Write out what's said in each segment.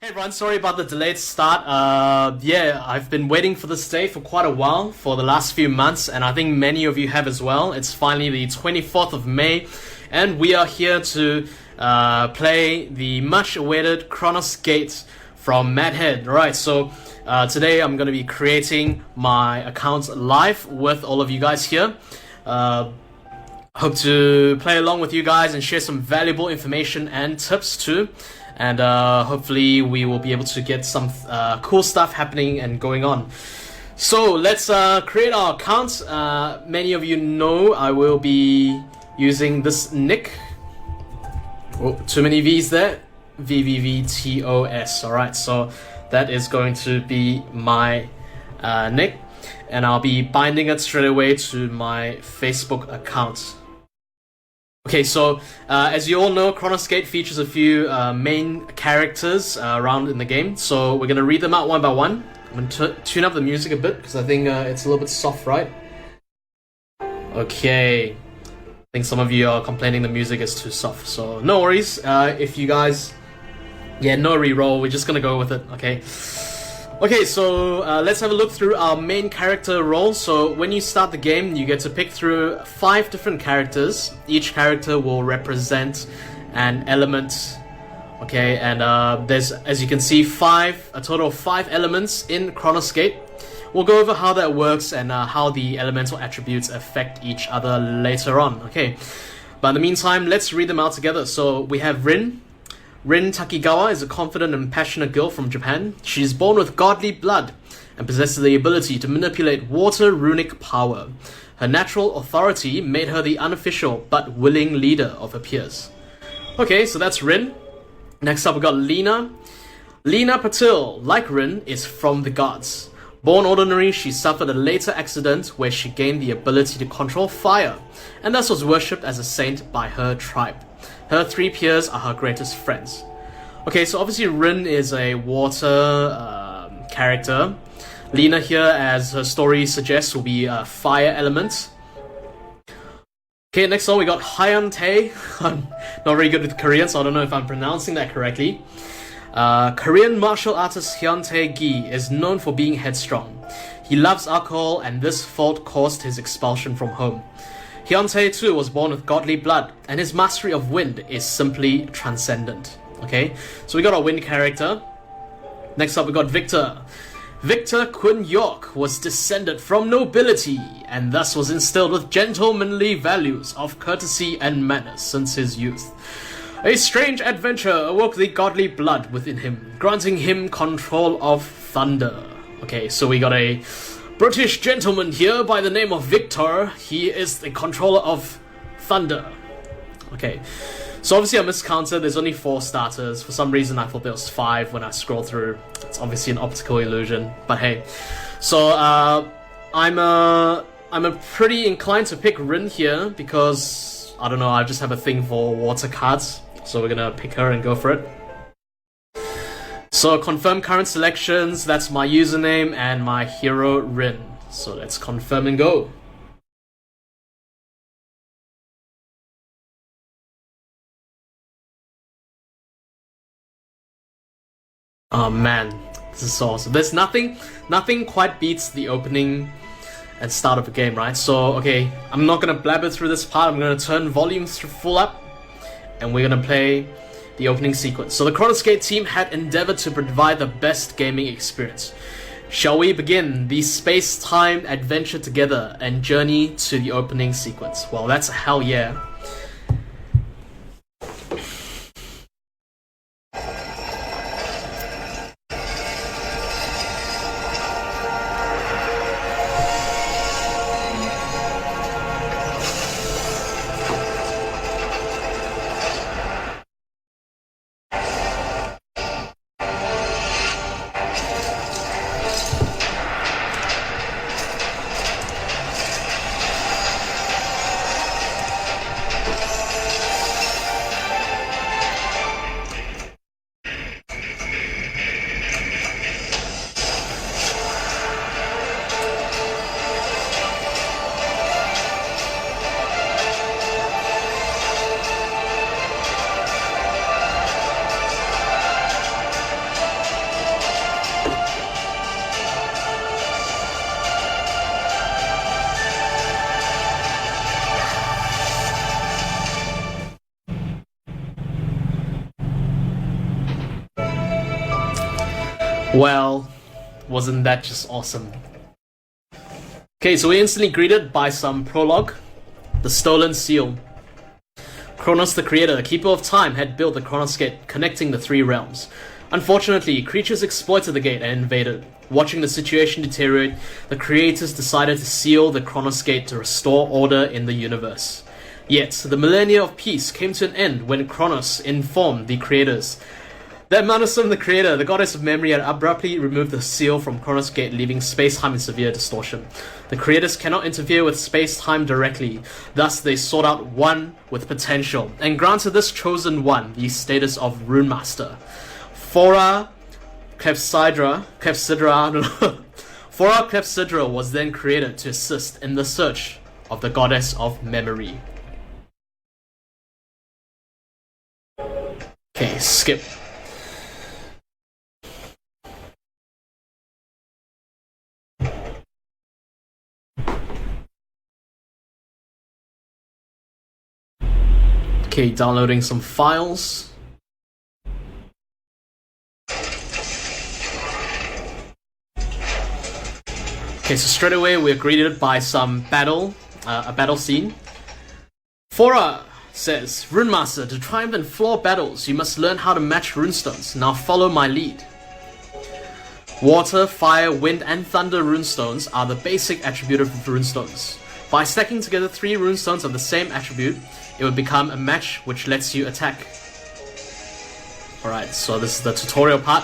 Hey everyone, sorry about the delayed start. Yeah, I've been waiting for this day for quite a while, for the last few months, and I think many of you have as well. It's finally the 24th of May, and we are here to play the much-awaited Chronos Gate from Madhead. Alright, so today I'm going to be creating my account live with all of you guys here. Hope to play along with you guys and share some valuable information and tips too. And hopefully we will be able to get some cool stuff happening and going on. So let's create our account. Many of you know I will be using this nick. Oh, too many V's there. VVVTOS. Alright, so that is going to be my nick. And I'll be binding it straight away to my Facebook account. Okay, so as you all know, Chronos Gate features a few main characters around in the game. So we're going to read them out one by one. I'm going to tune up the music a bit because I think it's a little bit soft, right? Okay. I think some of you are complaining the music is too soft. So no worries. If you guys... Yeah, no reroll. We're just going to go with it, okay? Okay, so let's have a look through our main character role. So when you start the game, you get to pick through 5 different characters. Each character will represent an element. Okay, and there's, as you can see, a total of 5 elements in Chronos Gate. We'll go over how that works and how the elemental attributes affect each other later on. Okay, but in the meantime, let's read them out together. So we have Rin. Rin Takigawa is a confident and passionate girl from Japan. She is born with godly blood and possesses the ability to manipulate water runic power. Her natural authority made her the unofficial but willing leader of her peers. Okay, so that's Rin. Next up we got Lena. Lena Patil, like Rin, is from the gods. Born ordinary, she suffered a later accident where she gained the ability to control fire, and thus was worshipped as a saint by her tribe. Her 3 peers are her greatest friends. Okay, so obviously Rin is a water character. Lena here, as her story suggests, will be a fire element. Okay, next on we got Hyun-tae. I'm not very good with Korean, so I don't know if I'm pronouncing that correctly. Korean martial artist Hyun-tae Gi is known for being headstrong. He loves alcohol, and this fault caused his expulsion from home. Hyun-tae too was born with godly blood, and his mastery of wind is simply transcendent. Okay, so we got our wind character. Next up we got Victor. Victor Quinn York was descended from nobility, and thus was instilled with gentlemanly values of courtesy and manners since his youth. A strange adventure awoke the godly blood within him, granting him control of thunder. Okay, so we got a British gentleman here by the name of Victor. He is the controller of thunder. Okay, so obviously I miscounted. There's only 4 starters. For some reason I thought there was 5 when I scrolled through. It's obviously an optical illusion, but hey. So I'm pretty inclined to pick Rin here because I don't know. I just have a thing for water cards, so we're gonna pick her and go for it. So confirm current selections, that's my username and my hero Rin. So let's confirm and go. Oh man, this is so awesome. There's nothing quite beats the opening and start of a game, right? So okay, I'm not gonna blabber through this part. I'm gonna turn volume full up and we're gonna play the opening sequence. So the Chronos Gate team had endeavored to provide the best gaming experience. Shall we begin the space-time adventure together and journey to the opening sequence? Well, that's a hell yeah. Well, wasn't that just awesome? Okay, so we're instantly greeted by some prologue. The Stolen Seal. Chronos the Creator, Keeper of Time, had built the Chronos Gate, connecting the three realms. Unfortunately, creatures exploited the gate and invaded. Watching the situation deteriorate, the creators decided to seal the Chronos Gate to restore order in the universe. Yet, the millennia of peace came to an end when Chronos informed the creators that Runestone the Creator, the goddess of memory, had abruptly removed the seal from Chronos Gate, leaving space-time in severe distortion. The creators cannot interfere with space-time directly, thus they sought out one with potential, and granted this chosen one the status of Runemaster. Phora Clepsydra was then created to assist in the search of the goddess of memory. Okay, skip. Okay, downloading some files. Okay, so straight away we're greeted by some battle, a battle scene. Phora says, Runemaster, to triumph in floor battles, you must learn how to match runestones. Now follow my lead. Water, fire, wind, and thunder runestones are the basic attribute of runestones. By stacking together 3 runestones of the same attribute, it will become a match which lets you attack. Alright, so this is the tutorial part.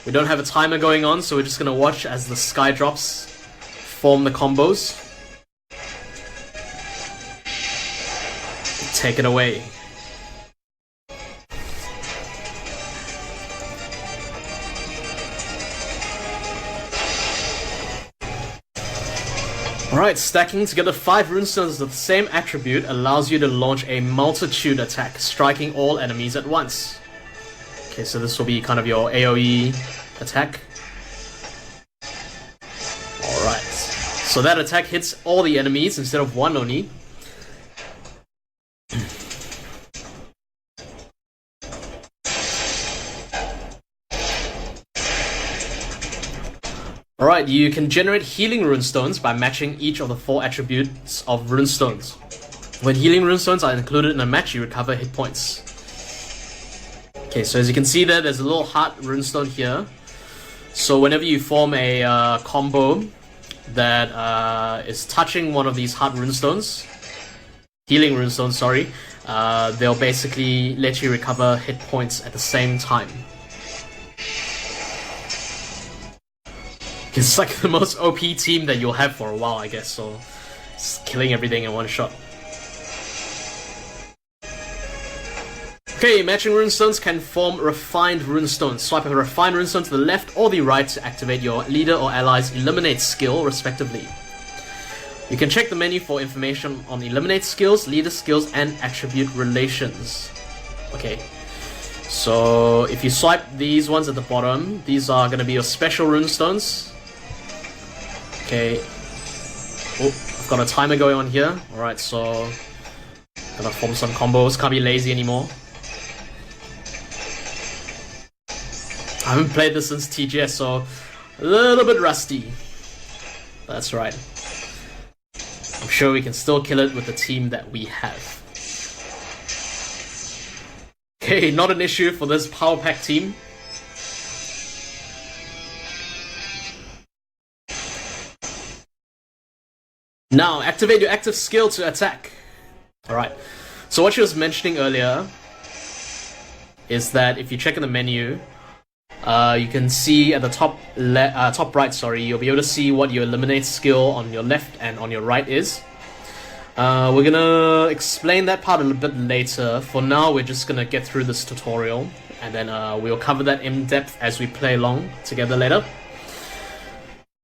We don't have a timer going on, so we're just gonna watch as the sky drops form the combos. Take it away. Alright, stacking together 5 runestones of the same attribute allows you to launch a multitude attack, striking all enemies at once. Okay, so this will be kind of your AoE attack. Alright, so that attack hits all the enemies instead of one only. Alright, you can generate healing runestones by matching each of the 4 attributes of runestones. When healing runestones are included in a match, you recover hit points. Okay, so as you can see there's a little heart runestone here. So whenever you form a combo that is touching one of these heart runestones, healing runestones, sorry, they'll basically let you recover hit points at the same time. It's like the most OP team that you'll have for a while, I guess, so it's killing everything in one shot. Okay, matching runestones can form refined runestones. Swipe a refined runestone to the left or the right to activate your leader or ally's eliminate skill, respectively. You can check the menu for information on eliminate skills, leader skills, and attribute relations. Okay, so if you swipe these ones at the bottom, these are going to be your special runestones. Okay. Oh, I've got a timer going on here. Alright, so gonna form some combos. Can't be lazy anymore. I haven't played this since TGS, so a little bit rusty. That's right. I'm sure we can still kill it with the team that we have. Okay, not an issue for this power pack team. Now, activate your active skill to attack. Alright, so what she was mentioning earlier is that if you check in the menu, you can see at the top right, sorry, you'll be able to see what your eliminate skill on your left and on your right is. We're gonna explain that part a little bit later. For now, we're just gonna get through this tutorial, and then we'll cover that in depth as we play along together later.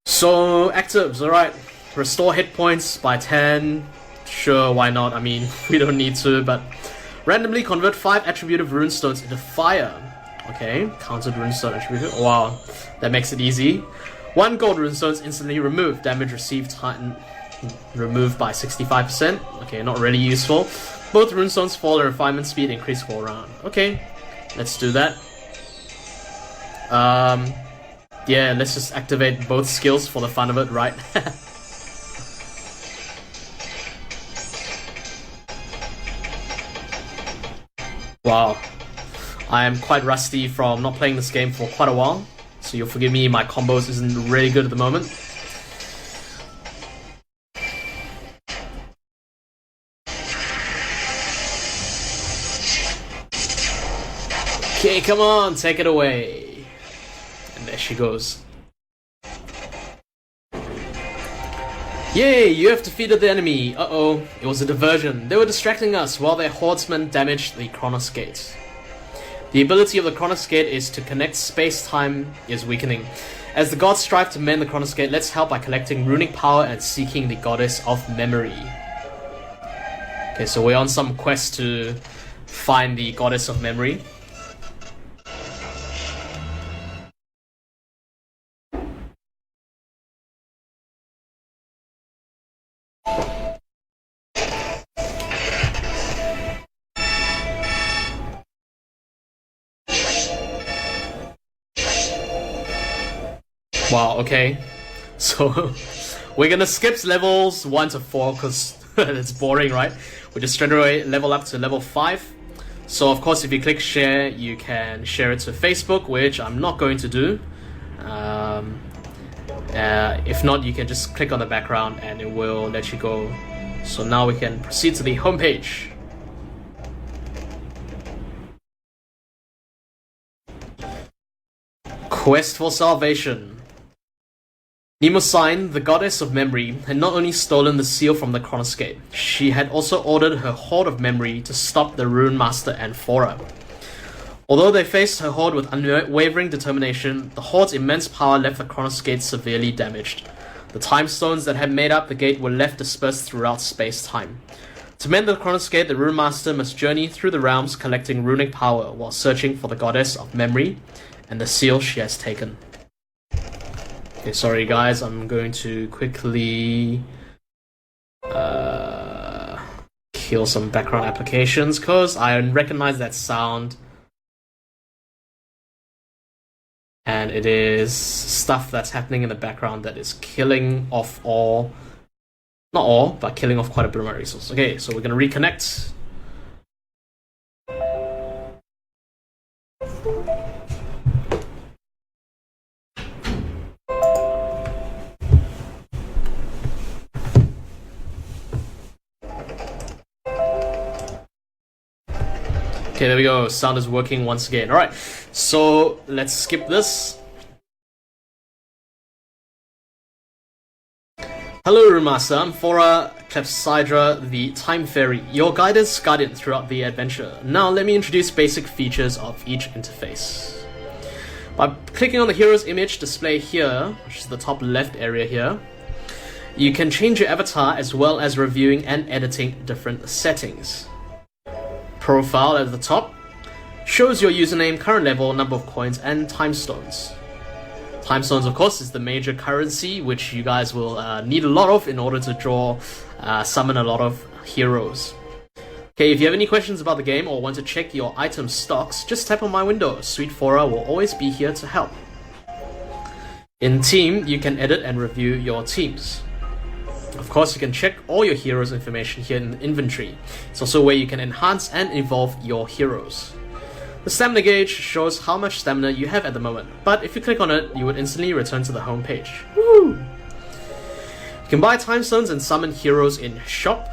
So, actives, alright. Restore hit points by 10. Sure, why not? I mean, we don't need to, but randomly convert 5 attributive runestones into fire. Okay, counted runestone attribute. Wow, that makes it easy. 1 gold runestone is instantly removed. Damage received time removed by 65%. Okay, not really useful. Both runestones fall and refinement speed increase for a round. Okay, let's do that. Yeah, let's just activate both skills for the fun of it, right? Wow. I am quite rusty from not playing this game for quite a while, so you'll forgive me, my combos isn't really good at the moment. Okay, come on, take it away. And there she goes. Yay, you have defeated the enemy. Uh-oh, it was a diversion. They were distracting us while their horsemen damaged the Chronos Gate. The ability of the Chronos Gate is to connect space-time is weakening. As the gods strive to mend the Chronos Gate, let's help by collecting runic power and seeking the goddess of memory. Okay, so we're on some quest to find the goddess of memory. Wow, okay. So, we're gonna skip levels 1 to 4 because it's boring, right? We just straight away level up to level 5. So, of course, if you click share, you can share it to Facebook, which I'm not going to do. If not, you can just click on the background and it will let you go. So now we can proceed to the homepage. Quest for Salvation. Mnemosyne, the goddess of memory, had not only stolen the seal from the Chronos Gate, she had also ordered her Horde of Memory to stop the Rune Master and Phora. Although they faced her Horde with unwavering determination, the Horde's immense power left the Chronos Gate severely damaged. The time stones that had made up the gate were left dispersed throughout space-time. To mend the Chronos Gate, the Rune Master must journey through the realms collecting runic power while searching for the goddess of memory and the seal she has taken. Okay, sorry guys, I'm going to quickly kill some background applications because I recognize that sound. And it is stuff that's happening in the background that is killing off all, not all, but killing off quite a bit of my resources. Okay, so we're going to reconnect. Okay, there we go. Sound is working once again. Alright, so let's skip this. Hello, Rune Master. I'm Phora Clepsydra, the Time Fairy, your guidance guardian throughout the adventure. Now, let me introduce basic features of each interface. By clicking on the hero's image displayed here, which is the top left area here, you can change your avatar as well as reviewing and editing different settings. Profile at the top shows your username, current level, number of coins, and time stones. Time stones, of course, is the major currency which you guys will need a lot of in order to summon a lot of heroes. Okay, if you have any questions about the game or want to check your item stocks, just tap on my window. Sweet Phora will always be here to help. In Team, you can edit and review your teams. Of course, you can check all your heroes' information here in the inventory. It's also where you can enhance and evolve your heroes. The stamina gauge shows how much stamina you have at the moment, but if you click on it, you would instantly return to the home page. Woo! You can buy time stones and summon heroes in Shop.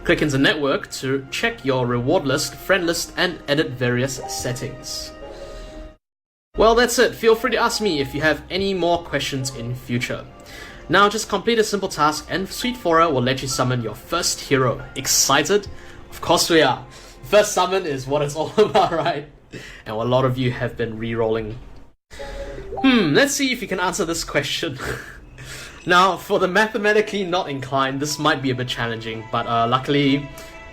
Click into Network to check your reward list, friend list, and edit various settings. Well, that's it. Feel free to ask me if you have any more questions in future. Now just complete a simple task and Sweet Phora will let you summon your first hero. Excited? Of course we are. First summon is what it's all about, right? And a lot of you have been re-rolling. Let's see if you can answer this question. Now, for the mathematically not inclined, this might be a bit challenging, but luckily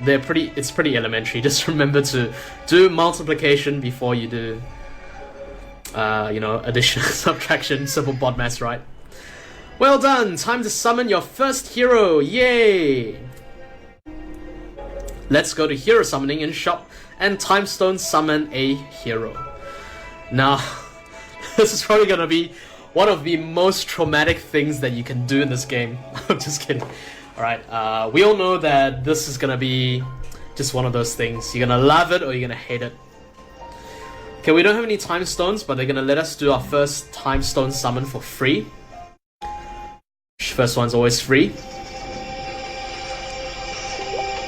it's pretty elementary. Just remember to do multiplication before you do addition, subtraction, simple bot maths, right? Well done! Time to summon your first hero! Yay! Let's go to hero summoning in Shop and Time Stone summon a hero. Now, This is probably gonna be one of the most traumatic things that you can do in this game. I'm just kidding. Alright, we all know that this is gonna be just one of those things. You're gonna love it or you're gonna hate it. Okay, we don't have any time stones, but they're gonna let us do our first time stone summon for free. First one's always free.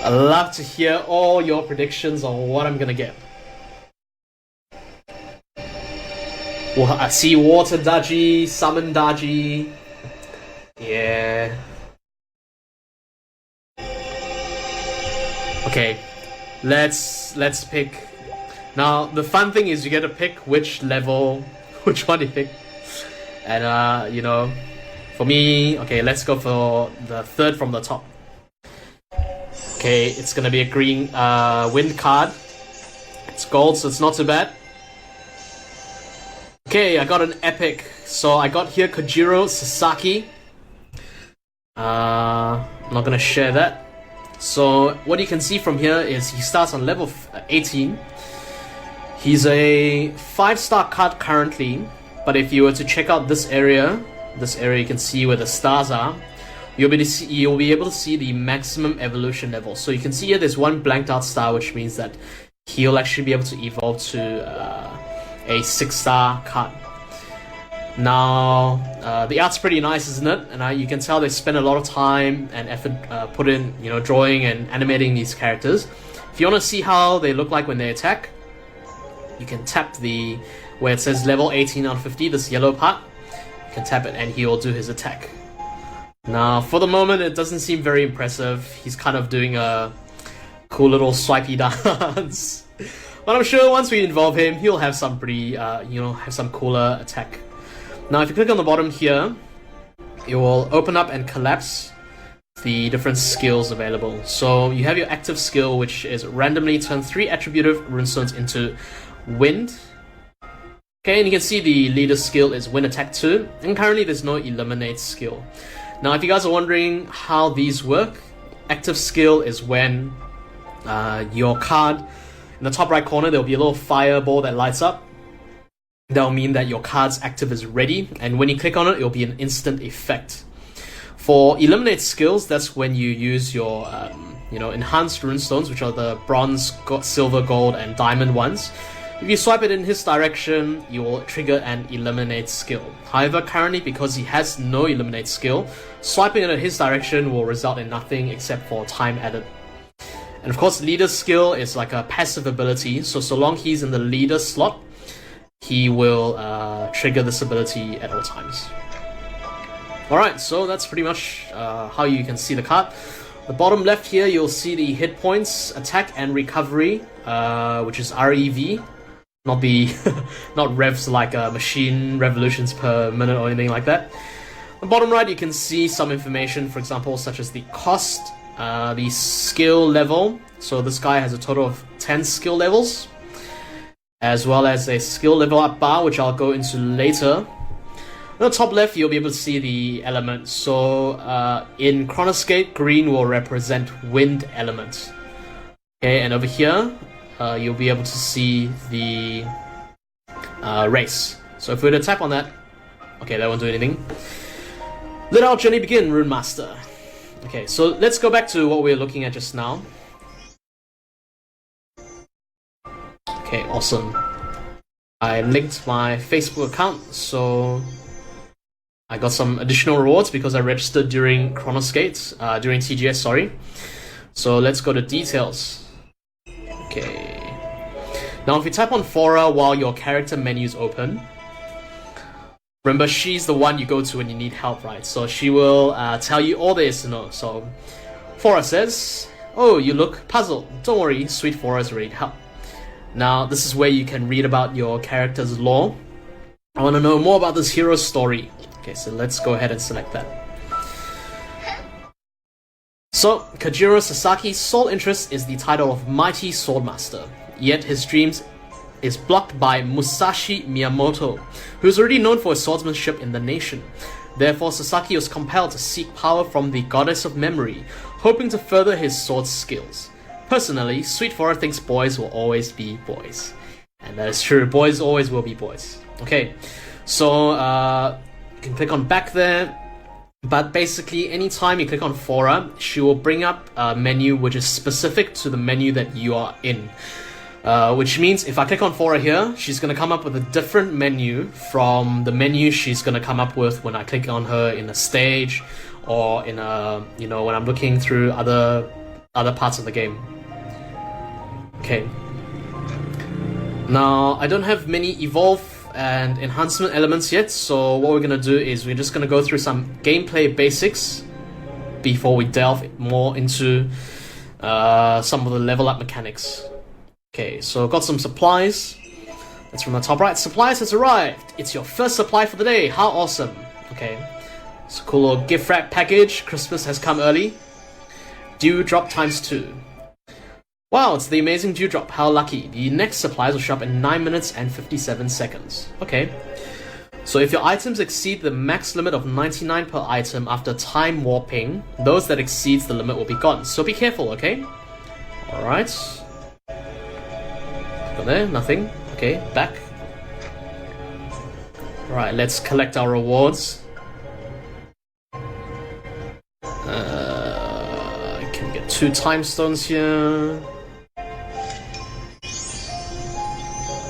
I'd love to hear all your predictions on what I'm gonna get. Well, I see water Daji, summon Daji. Yeah. Okay, let's pick. Now the fun thing is you get to pick which level, which one you pick, and you know, for me, okay, let's go for the third from the top. Okay, it's gonna be a green wind card. It's gold, so it's not too bad. Okay, I got an epic. So I got here Kojiro Sasaki. I'm not gonna share that. So what you can see from here is he starts on level 18. He's a 5-star card currently, but if you were to check out this area you can see where the stars are, you'll be able to see the maximum evolution level. So you can see here there's one blanked out star, which means that he'll actually be able to evolve to a 6-star card. Now, the art's pretty nice, isn't it? And you can tell they spend a lot of time and effort put in, you know, drawing and animating these characters. If you want to see how they look like when they attack, you can tap where it says level 18 out of 50, this yellow part. You can tap it and he will do his attack. Now, for the moment, it doesn't seem very impressive. He's kind of doing a cool little swipey dance. But I'm sure once we involve him, he'll have some pretty, you know, have some cooler attack. Now, if you click on the bottom here, it will open up and collapse the different skills available. So you have your active skill, which is randomly turn 3 attributive runestones into wind. Okay, and you can see the leader skill is wind attack 2, and currently there's no eliminate skill. Now, if you guys are wondering how these work, active skill is when your card, in the top right corner, there'll be a little fireball that lights up. That'll mean that your card's active is ready, and when you click on it, it'll be an instant effect. For eliminate skills, that's when you use your, you know, enhanced runestones, which are the bronze, silver, gold, and diamond ones. If you swipe it in his direction, you will trigger an eliminate skill. However, currently, because he has no eliminate skill, swiping it in his direction will result in nothing except for time added. And of course, leader skill is like a passive ability, so long he's in the leader slot, he will trigger this ability at all times. Alright, so that's pretty much how you can see the card. The bottom left here, you'll see the hit points, attack and recovery, which is REV. Not the not revs like machine revolutions per minute or anything like that. On the bottom right, you can see some information, for example, such as the cost, the skill level. So this guy has a total of 10 skill levels, as well as a skill level up bar, which I'll go into later. On the top left, you'll be able to see the elements. So in Chronos Gate, green will represent wind element. Okay, and over here, you'll be able to see the race. So if we were to tap on that, okay, that won't do anything. Let our journey begin, Rune Master. Okay, so let's go back to what we were looking at just now. Okay, awesome. I linked my Facebook account, so I got some additional rewards because I registered during Chronos Gate, during TGS, sorry. So let's go to details. Okay. Now if you tap on Phora while your character menu is open, remember she's the one you go to when you need help, right? So she will tell you all there is to know. So Phora says, "Oh, you look puzzled. Don't worry, sweet Phora is ready to help." Now this is where you can read about your character's lore. I want to know more about this hero's story. Okay, so let's go ahead and select that. So, Kojiro Sasaki's sole interest is the title of Mighty Swordmaster, yet his dreams is blocked by Musashi Miyamoto, who is already known for his swordsmanship in the nation. Therefore, Sasaki was compelled to seek power from the goddess of memory, hoping to further his sword skills. Personally, Sweet Phora thinks boys will always be boys. And that is true, boys always will be boys. Okay, So you can click on back there. But basically, anytime you click on Phora, she will bring up a menu which is specific to the menu that you are in. Which means if I click on Phora here, she's going to come up with a different menu from the menu she's going to come up with when I click on her in a stage or in a, you know, when I'm looking through other parts of the game. Okay. Now, I don't have many evolve and enhancement elements yet, so what we're gonna do is we're just gonna go through some gameplay basics before we delve more into some of the level up mechanics. Okay, so got some supplies. That's from the top right. Supplies has arrived. It's your first supply for the day. How awesome. Okay, it's a cool little gift wrap package. Christmas has come early. Dewdrop ×2. Wow, it's the amazing dewdrop. How lucky. The next supplies will show up in 9 minutes and 57 seconds. Okay. So if your items exceed the max limit of 99 per item after time warping, those that exceeds the limit will be gone. So be careful, okay? Alright. Got there, nothing. Okay, back. Alright, let's collect our rewards. I can get 2 time stones here.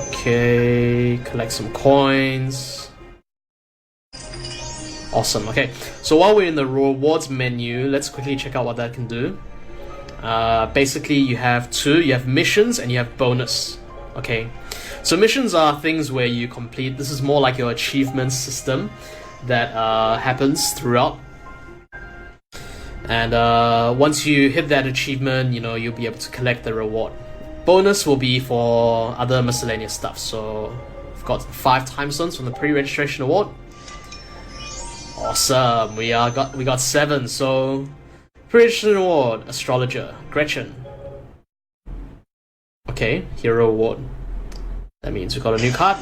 Okay, collect some coins. Awesome, okay. So while we're in the rewards menu, let's quickly check out what that can do. Basically, you have missions and you have bonus. Okay, so missions are things where you complete, this is more like your achievement system that happens throughout. And once you hit that achievement, you know, you'll be able to collect the reward. Bonus will be for other miscellaneous stuff. So we've got 5 time stones from the pre-registration award. Awesome. We got 7. So pre-registration award, astrologer, Gretchen. Okay, hero award. That means we got a new card.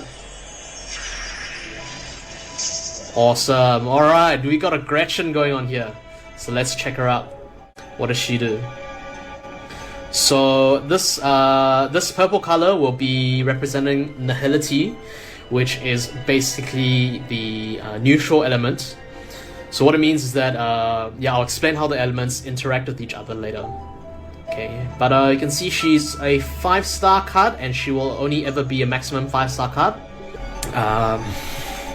Awesome. All right, we got a Gretchen going on here. So let's check her out. What does she do? So this purple color will be representing nihility, which is basically the neutral element. So what it means is that yeah, I'll explain how the elements interact with each other later. Okay, but you can see she's a 5-star card, and she will only ever be a maximum 5-star card.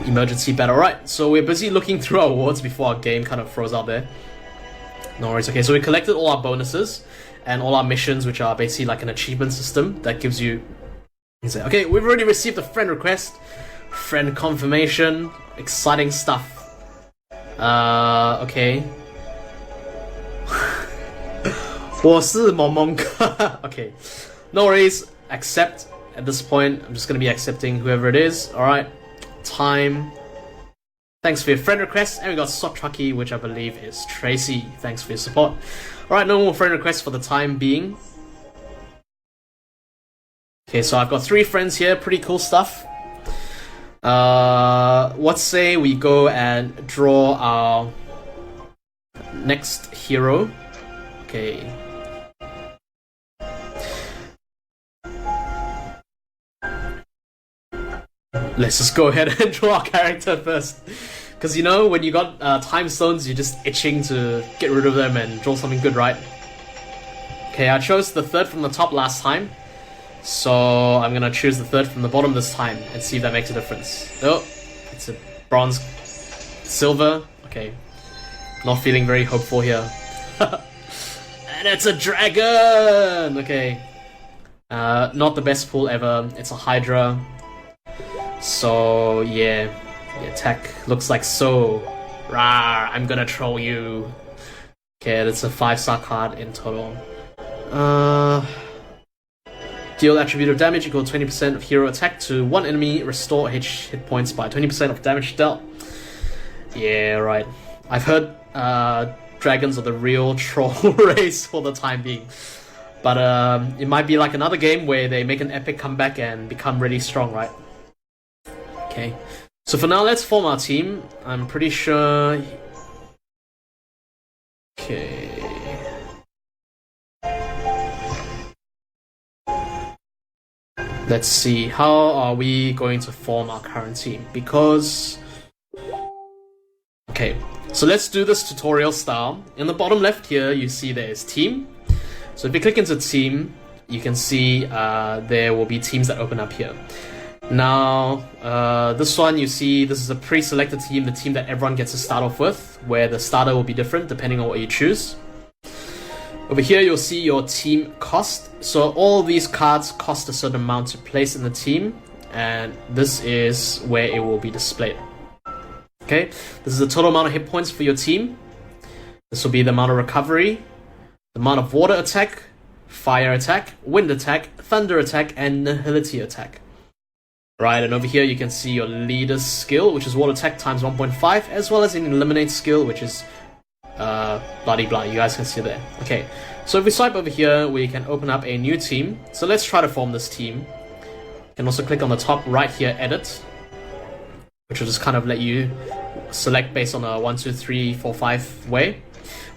Emergency battle. Right, so we're busy looking through our awards before our game kind of froze out there. No worries. Okay, so we collected all our bonuses and all our missions, which are basically like an achievement system that gives you... Okay, we've already received a friend request. Friend confirmation. Exciting stuff. Okay. 我是萌萌哥. Okay, no worries. Accept. At this point, I'm just going to be accepting whoever it is. Alright. Time. Thanks for your friend request. And we got Swap Trucky, which I believe is Tracy. Thanks for your support. Alright, no more friend requests for the time being. Okay, so I've got 3 friends here. Pretty cool stuff. Let's say we go and draw our next hero. Okay. Let's just go ahead and draw our character first. Because, you know, when you got time stones, you're just itching to get rid of them and draw something good, right? Okay, I chose the 3rd from the top last time. So I'm going to choose the 3rd from the bottom this time and see if that makes a difference. Oh, it's a bronze, silver. Okay, not feeling very hopeful here. And it's a dragon! Okay. Not the best pool ever. It's a Hydra. So, yeah. The attack looks like so. Rawr, I'm gonna troll you. Okay, that's a 5-star card in total. Deal attribute of damage equal 20% of hero attack to 1 enemy. Restore hit points by 20% of damage dealt. Yeah, right. I've heard dragons are the real troll race for the time being. But it might be like another game where they make an epic comeback and become really strong, right? Okay. So for now, let's form our team. I'm pretty sure... Okay... Let's see, how are we going to form our current team? Because... okay, so let's do this tutorial style. In the bottom left here, you see there is team. So if you click into team, you can see there will be teams that open up here. Now, this one, you see, this is a pre-selected team, the team that everyone gets to start off with, where the starter will be different depending on what you choose. Over here, you'll see your team cost. So all these cards cost a certain amount to place in the team, and this is where it will be displayed. Okay, this is the total amount of hit points for your team. This will be the amount of recovery, the amount of water attack, fire attack, wind attack, thunder attack, and nihility attack. Right, and over here you can see your leader's skill, which is water attack times 1.5, as well as an eliminate skill, which is bloody blah. You guys can see there. Okay, so if we swipe over here, we can open up a new team. So let's try to form this team. You can also click on the top right here, edit, which will just kind of let you select based on a 1, 2, 3, 4, 5 way.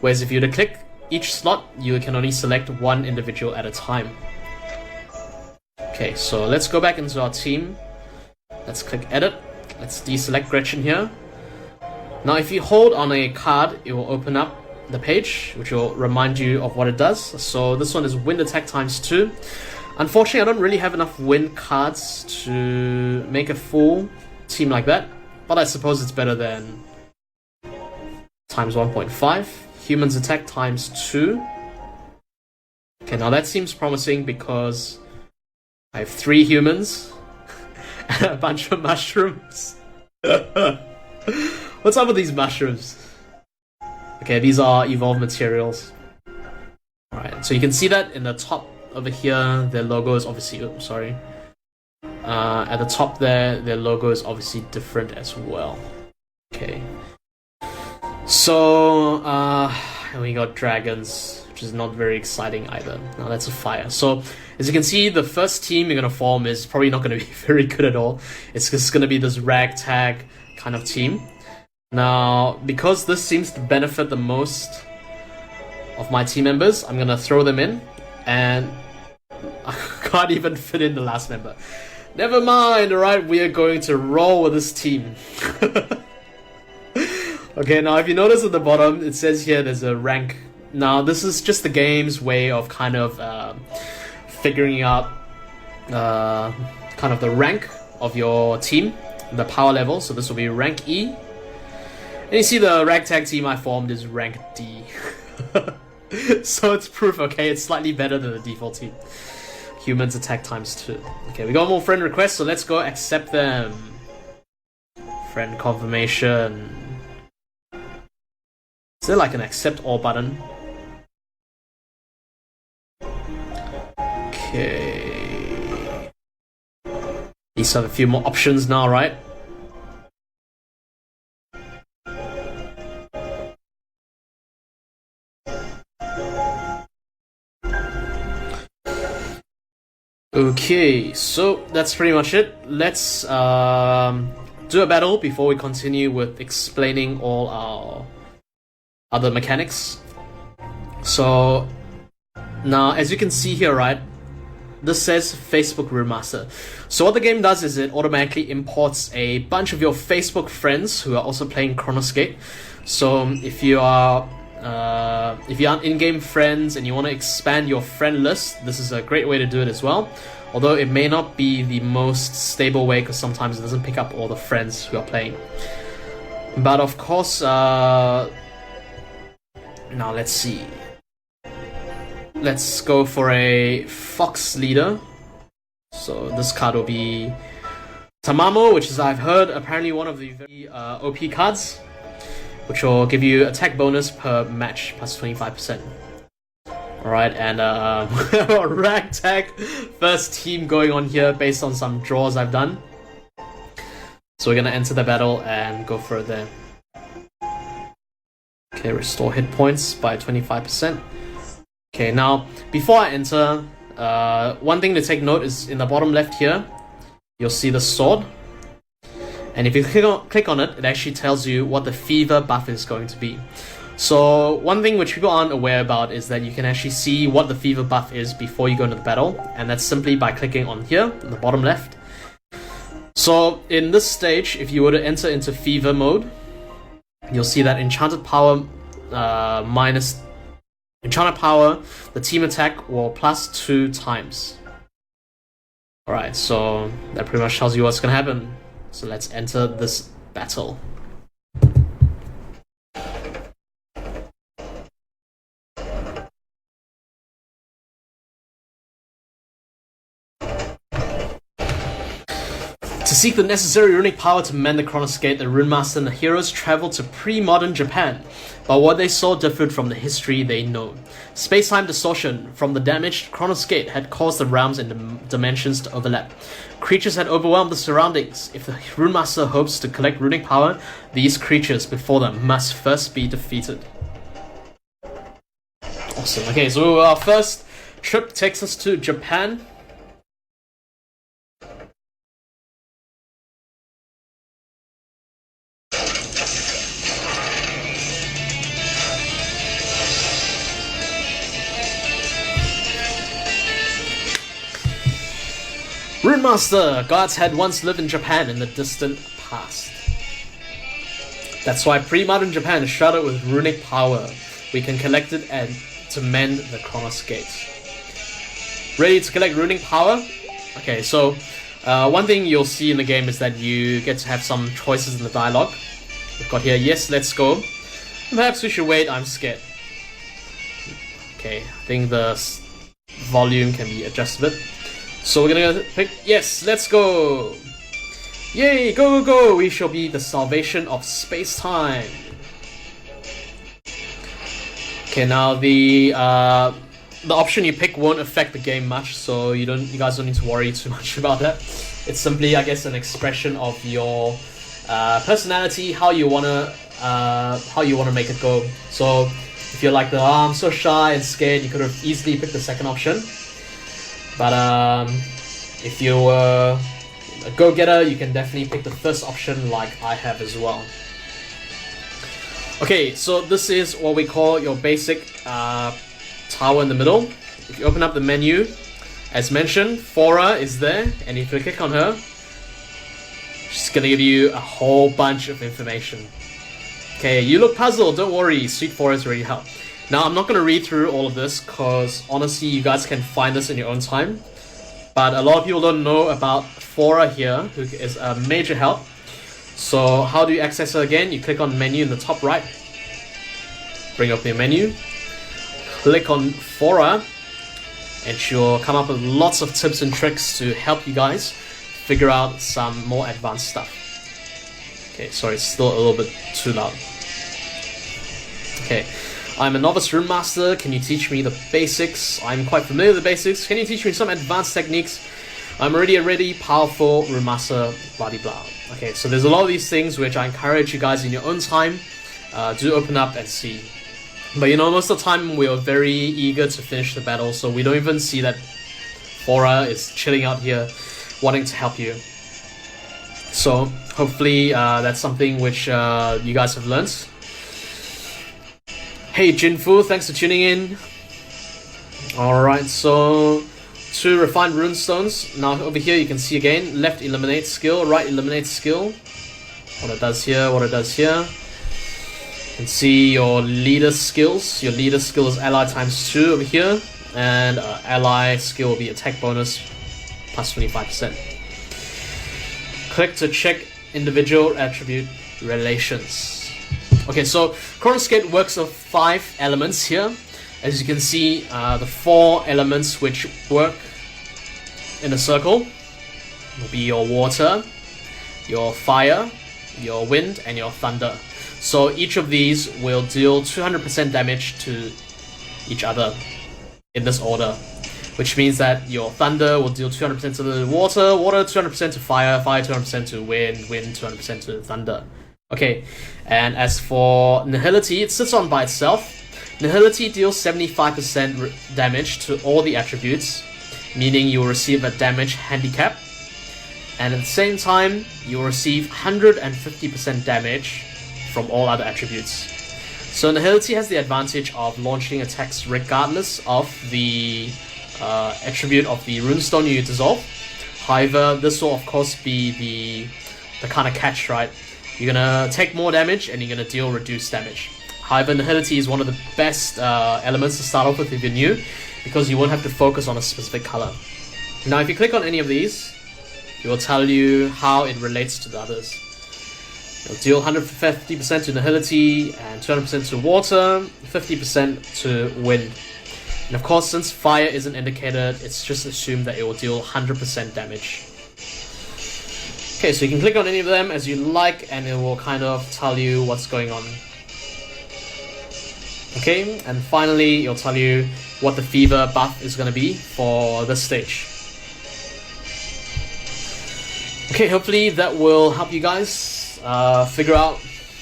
Whereas if you were to click each slot, you can only select one individual at a time. Okay, so let's go back into our team. Let's click edit. Let's deselect Gretchen here. Now if you hold on a card, it will open up the page, which will remind you of what it does. So this one is wind attack times 2. Unfortunately, I don't really have enough wind cards to make a full team like that, but I suppose it's better than times 1.5. Humans attack times 2. Okay, now that seems promising because I have 3 humans and a bunch of mushrooms. What's up with these mushrooms? Okay, these are evolved materials. Alright, so you can see that in the top over here, their logo is obviously... oops, sorry. At the top there, their logo is obviously different as well. Okay. So, and we got dragons, which is not very exciting either. Now that's a fire. So, as you can see, the first team you're going to form is probably not going to be very good at all. It's just going to be this ragtag kind of team. Now, because this seems to benefit the most of my team members, I'm going to throw them in, and I can't even fit in the last member. Never mind, alright, we are going to roll with this team. Okay, now if you notice at the bottom, it says here there's a rank. Now, this is just the game's way of kind of figuring out kind of the rank of your team, the power level. So this will be rank E. And you see the ragtag team I formed is rank D. So it's proof, okay, it's slightly better than the default team. Humans attack times 2. Okay, we got more friend requests, so let's go accept them. Friend confirmation. Is there like an accept all button? Okay. These have a few more options now, right? Okay, so that's pretty much it. Let's do a battle before we continue with explaining all our other mechanics. So now, as you can see here, right, this says Facebook Remaster. So what the game does is it automatically imports a bunch of your Facebook friends who are also playing Chronos Gate. So if you are in-game friends and you want to expand your friend list, this is a great way to do it as well. Although it may not be the most stable way because sometimes it doesn't pick up all the friends who are playing. But of course, now let's see. Let's go for a Fox leader. So this card will be Tamamo, which is, I've heard, apparently one of the very OP cards, which will give you attack bonus per match plus 25%. Alright, and ragtag first team going on here based on some draws I've done. So we're gonna enter the battle and go for it there. Okay, restore hit points by 25%. Okay, now before I enter, one thing to take note is in the bottom left here, you'll see the sword. And if you click on it, it actually tells you what the fever buff is going to be. So one thing which people aren't aware about is that you can actually see what the fever buff is before you go into the battle, and that's simply by clicking on here, in the bottom left. So in this stage, if you were to enter into fever mode, you'll see that enchanted power minus enchanted power, the team attack will +2 times. Alright, so that pretty much tells you what's gonna happen. So let's enter this battle. To seek the necessary runic power to mend the Chronos Gate, the Runemaster and the heroes traveled to pre-modern Japan, but what they saw differed from the history they know. Space-time distortion from the damaged Chronos Gate had caused the realms and dimensions to overlap. Creatures had overwhelmed the surroundings. If the Runemaster hopes to collect runic power, these creatures before them must first be defeated. Awesome. Okay, so our first trip takes us to Japan. Runemaster, gods had once lived in Japan in the distant past. That's why pre-modern Japan is shrouded with runic power. We can collect it and to mend the Chronos Gate. Ready to collect runic power? Okay, so one thing you'll see in the game is that you get to have some choices in the dialogue. We've got here, yes, let's go. Perhaps we should wait, I'm scared. Okay, I think the volume can be adjusted a bit. So we're gonna pick, yes, let's go! Yay, go, go, go! We shall be the salvation of space-time. Okay, now the option you pick won't affect the game much, so you guys don't need to worry too much about that. It's simply, I guess, an expression of your personality, how you wanna make it go. So if you're like I'm so shy and scared, you could have easily picked the second option. But if you were a go-getter, you can definitely pick the first option like I have as well. Okay, so this is what we call your basic tower in the middle. If you open up the menu, as mentioned, Phora is there, and if you click on her, she's gonna give you a whole bunch of information. Okay, you look puzzled, don't worry, Sweet Phora is ready to help. Now, I'm not going to read through all of this because, honestly, you guys can find this in your own time. But a lot of people don't know about Phora here, who is a major help. So, how do you access her again? You click on menu in the top right. Bring up your menu. Click on Phora, and she'll come up with lots of tips and tricks to help you guys figure out some more advanced stuff. Okay, sorry, it's still a little bit too loud. Okay. I'm a novice Runemaster, can you teach me the basics? I'm quite familiar with the basics, can you teach me some advanced techniques? I'm already a ready, powerful Runemaster, blah blah blah. Okay, so there's a lot of these things which I encourage you guys in your own time, do open up and see. But you know, most of the time we are very eager to finish the battle, so we don't even see that Phora is chilling out here, wanting to help you. So, hopefully that's something which you guys have learned. Hey Jinfu, thanks for tuning in. Alright, so 2 refined runestones. Now over here you can see again, left eliminate skill, right eliminate skill. What it does here, what it does here. You can see your leader skills. Your leader skill is ally ×2 over here. And ally skill will be attack bonus plus 25%. Click to check individual attribute relations. Okay, so Chronos Gate works of 5 elements here. As you can see, the 4 elements which work in a circle will be your water, your fire, your wind, and your thunder. So each of these will deal 200% damage to each other in this order, which means that your thunder will deal 200% to the water, water 200% to fire, fire 200% to wind, wind 200% to thunder. Okay, and as for Nihility, it sits on by itself. Nihility deals 75% damage to all the attributes, meaning you will receive a damage handicap. And at the same time, you will receive 150% damage from all other attributes. So Nihility has the advantage of launching attacks regardless of the attribute of the runestone you dissolve. However, this will of course be the kind of catch, right? You're gonna take more damage and you're gonna deal reduced damage. However, Nihility is one of the best elements to start off with if you're new, because you won't have to focus on a specific color. Now, if you click on any of these, it will tell you how it relates to the others. It'll deal 150% to Nihility, and 200% to water, 50% to wind. And of course, since fire isn't indicated, it's just assumed that it will deal 100% damage. Okay, so you can click on any of them as you like, and it will kind of tell you what's going on. Okay, and finally, it'll tell you what the fever buff is going to be for this stage. Okay, hopefully that will help you guys figure out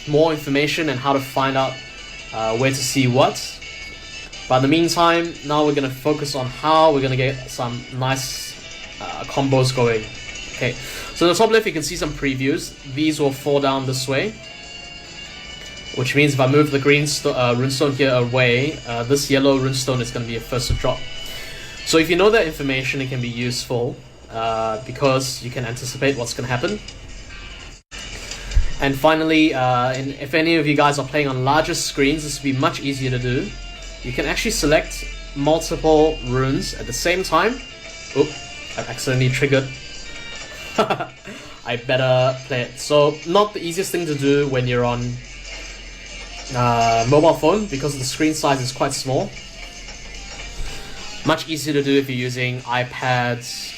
more information and how to find out where to see what. But in the meantime, now we're going to focus on how we're going to get some nice combos going. Okay, so in the top left you can see some previews. These will fall down this way, which means if I move the green runestone here away, this yellow runestone is going to be a first to drop. So if you know that information, it can be useful because you can anticipate what's going to happen. And finally, if any of you guys are playing on larger screens, this will be much easier to do. You can actually select multiple runes at the same time. Oop, I've accidentally triggered. I better play it. So, not the easiest thing to do when you're on mobile phone, because the screen size is quite small. Much easier to do if you're using iPads,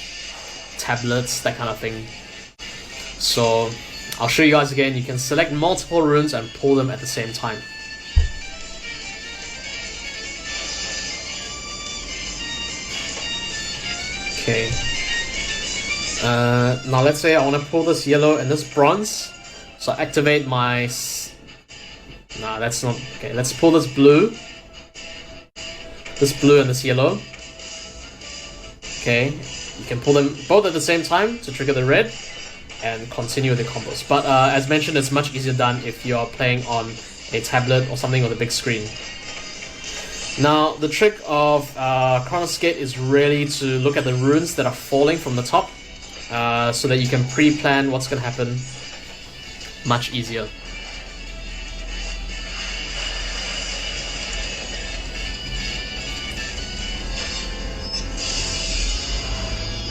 tablets, that kind of thing. So, I'll show you guys again. You can select multiple runes and pull them at the same time. Okay. Now let's say I want to pull this yellow and this bronze. So I activate my... Nah, that's not... Okay, let's pull this blue. This blue and this yellow. Okay. You can pull them both at the same time to trigger the red and continue the combos. But as mentioned, it's much easier done if you're playing on a tablet or something with a big screen. Now, the trick of Chronos Gate is really to look at the runes that are falling from the top, so that you can pre-plan what's going to happen much easier.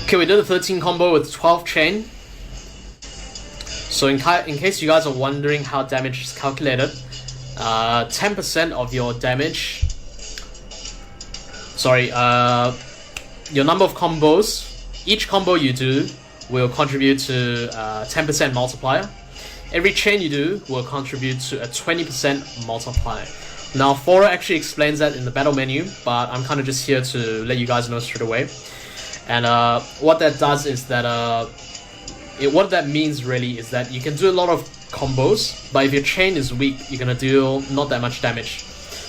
Okay, we did a 13 combo with 12 chain. So in case you guys are wondering how damage is calculated, 10% of your damage... Sorry, your number of combos, each combo you do will contribute to 10% multiplier. Every chain you do will contribute to a 20% multiplier. Now, Phora actually explains that in the battle menu, but I'm kind of just here to let you guys know straight away. And what that does is that, what that means really is that you can do a lot of combos, but if your chain is weak, you're going to deal not that much damage.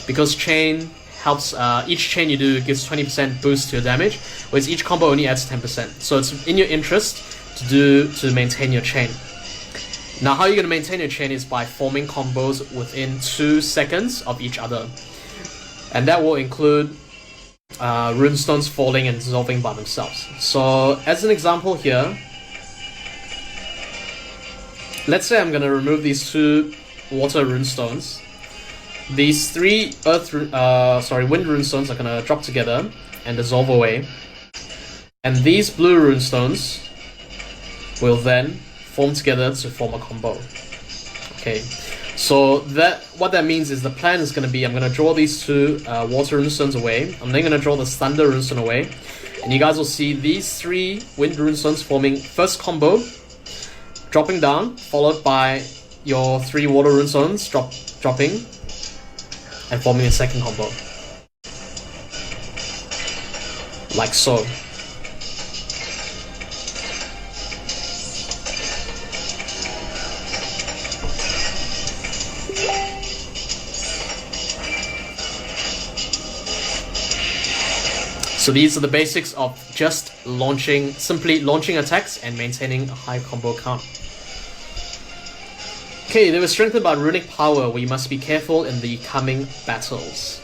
Because chain helps, each chain you do gives 20% boost to your damage, whereas each combo only adds 10%. So it's in your interest to maintain your chain. Now, how you're going to maintain your chain is by forming combos within 2 seconds of each other. And that will include runestones falling and dissolving by themselves. So, as an example here, let's say I'm going to remove these 2 water runestones. These 3 wind runestones are going to drop together and dissolve away. And these blue runestones will then form together to form a combo. Okay, so what that means is the plan is going to be, I'm going to draw these 2 water runestones away. I'm then going to draw the thunder runestone away. And you guys will see these 3 wind runestones forming first combo, dropping down, followed by your 3 water runestones dropping, and forming a second combo. Like so. So these are the basics of just simply launching attacks and maintaining a high combo count. Okay, they were strengthened by runic power, where you must be careful in the coming battles.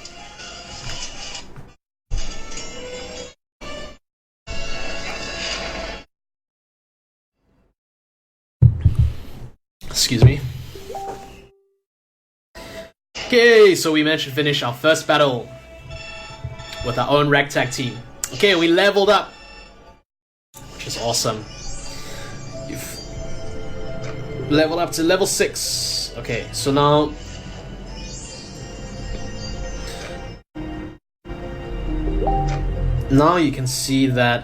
Excuse me. Okay, so we managed to finish our first battle with our own ragtag team. Okay, we leveled up, which is awesome. You've leveled up to level 6. Okay, so now you can see that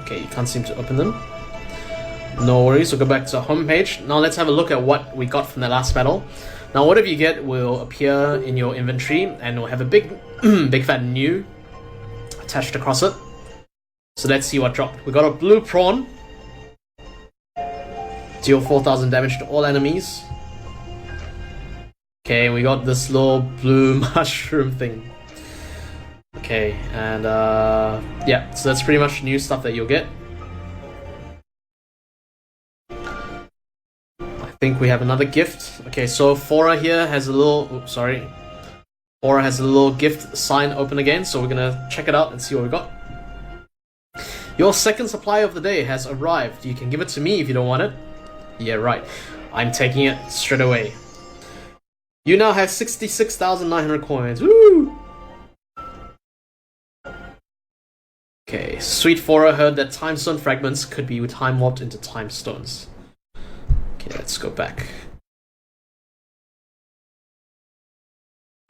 okay, you can't seem to open them. No worries, we'll go back to our homepage. Now let's have a look at what we got from the last battle. Now whatever you get will appear in your inventory, and will have a big big fat new attached across it. So let's see what dropped. We got a blue prawn. Deal 4,000 damage to all enemies. Okay, we got this little blue mushroom thing. Okay, and yeah, so that's pretty much new stuff that you'll get. I think we have another gift. Okay, so Phora here has a little... Oops, sorry. Phora has a little gift sign open again, so we're gonna check it out and see what we got. Your second supply of the day has arrived. You can give it to me if you don't want it. Yeah, right. I'm taking it straight away. You now have 66,900 coins. Woo! Okay, Sweet Phora heard that time stone fragments could be time warped into time stones. Okay, let's go back.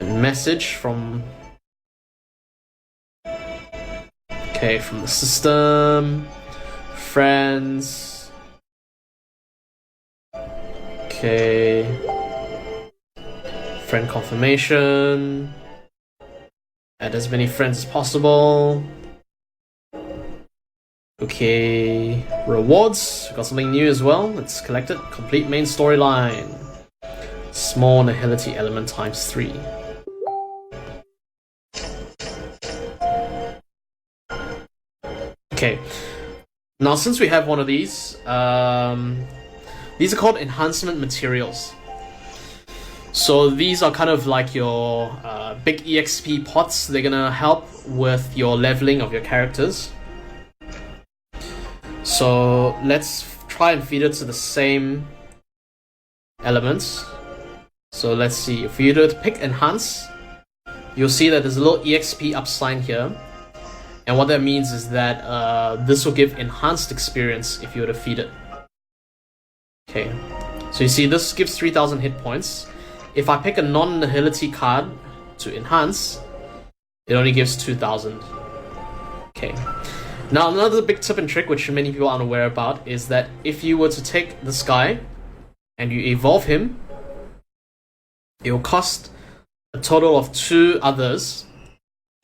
A message from... Okay, from the system. Friends. Okay. Friend confirmation. Add as many friends as possible. Okay, rewards. We got something new as well. Let's collect it. Complete main storyline. Small nihility element times 3. Okay. Now, since we have one of these are called enhancement materials. So these are kind of like your big EXP pots. They're gonna help with your leveling of your characters. So let's try and feed it to the same elements. So let's see, if you do pick enhance, you'll see that there's a little EXP up sign here. And what that means is that this will give enhanced experience if you were to feed it. Okay, so you see this gives 3,000 hit points. If I pick a non-nihility card to enhance, it only gives 2,000. Okay. Now, another big tip and trick, which many people aren't aware about, is that if you were to take this guy and you evolve him, it will cost a total of 2 others.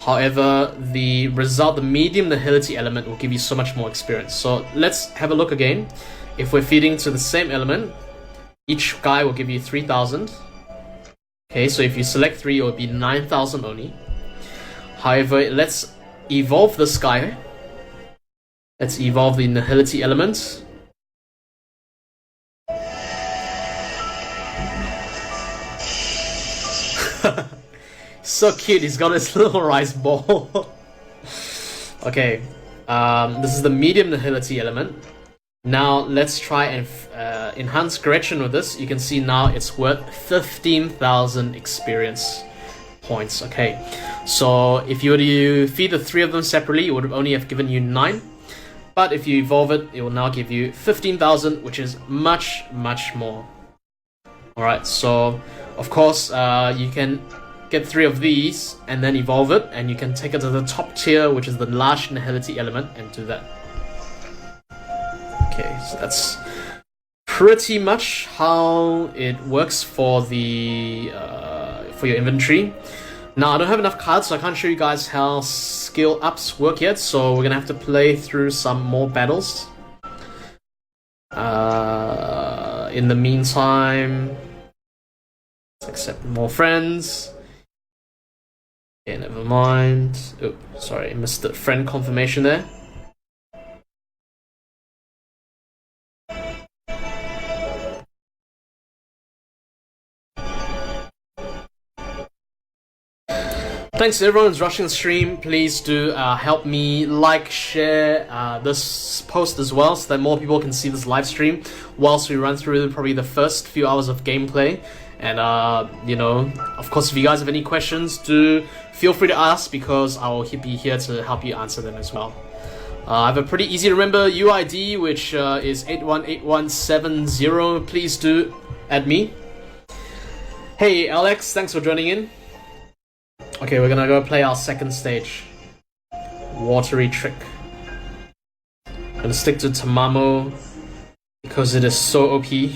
However, the result, the medium nihility element, will give you so much more experience. So let's have a look again. If we're feeding to the same element, each guy will give you 3,000. Okay, so if you select 3, it will be 9,000 only. However, let's evolve this guy. Let's evolve the nihility element. So cute, he's got his little rice ball. Okay, this is the medium nihility element. Now let's try and enhance correction with this. You can see now it's worth 15,000 experience points. Okay, so if you were to feed the 3 of them separately, it would only have given you 9. But if you evolve it, it will now give you 15,000, which is much, much more. Alright, so of course you can get 3 of these and then evolve it, and you can take it to the top tier, which is the large nihility element, and do that. Okay, so that's pretty much how it works for the for your inventory. Now, I don't have enough cards, so I can't show you guys how skill ups work yet, so we're gonna have to play through some more battles. In the meantime, let's accept more friends. Okay, never mind. Oh, sorry, I missed the friend confirmation there. Thanks to everyone who's rushing the stream. Please do help me like, share this post as well, so that more people can see this live stream whilst we run through probably the first few hours of gameplay. And you know, of course, if you guys have any questions, do feel free to ask, because I will be here to help you answer them as well. I have a pretty easy to remember UID, which is 818170. Please do add me. Hey Alex, thanks for joining in. Okay, we're gonna go play our second stage. Watery Trick. I'm gonna stick to Tamamo because it is so OP.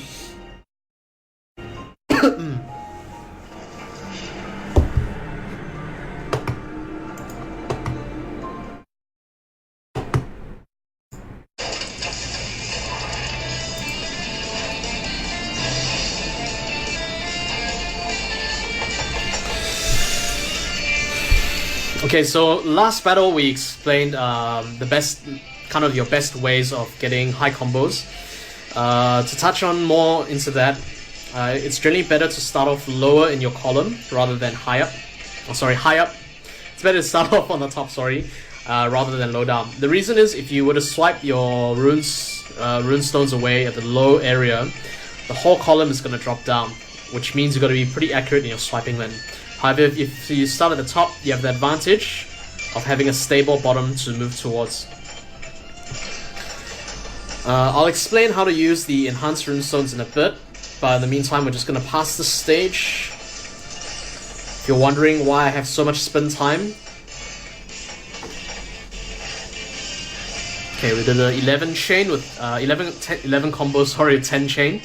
Okay, so last battle we explained the best, kind of your best ways of getting high combos. To touch on more into that, it's generally better to start off lower in your column rather than high up. Oh, sorry, high up. It's better to start off on the top, sorry, rather than low down. The reason is, if you were to swipe your runestones away at the low area, the whole column is going to drop down, which means you've got to be pretty accurate in your swiping then. However, if you start at the top, you have the advantage of having a stable bottom to move towards. I'll explain how to use the enhanced runestones in a bit, but in the meantime, we're just going to pass the stage. If you're wondering why I have so much spin time. Okay, we did an 11 chain with 11 combos, sorry, 10 chain.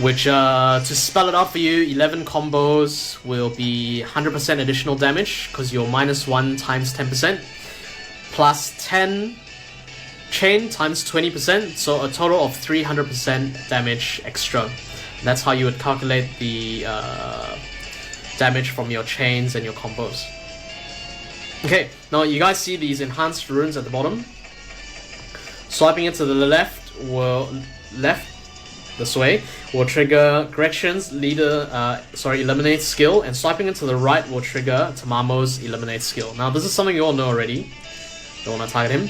Which, to spell it out for you, 11 combos will be 100% additional damage, because you're -1 times 10%, plus 10 chain times 20%, so a total of 300% damage extra. That's how you would calculate the damage from your chains and your combos. Okay, now you guys see these enhanced runes at the bottom. Swiping it to the left this way will trigger Gretchen's eliminate skill, and swiping it to the right will trigger Tamamo's eliminate skill. Now this is something you all know already. Don't want to target him.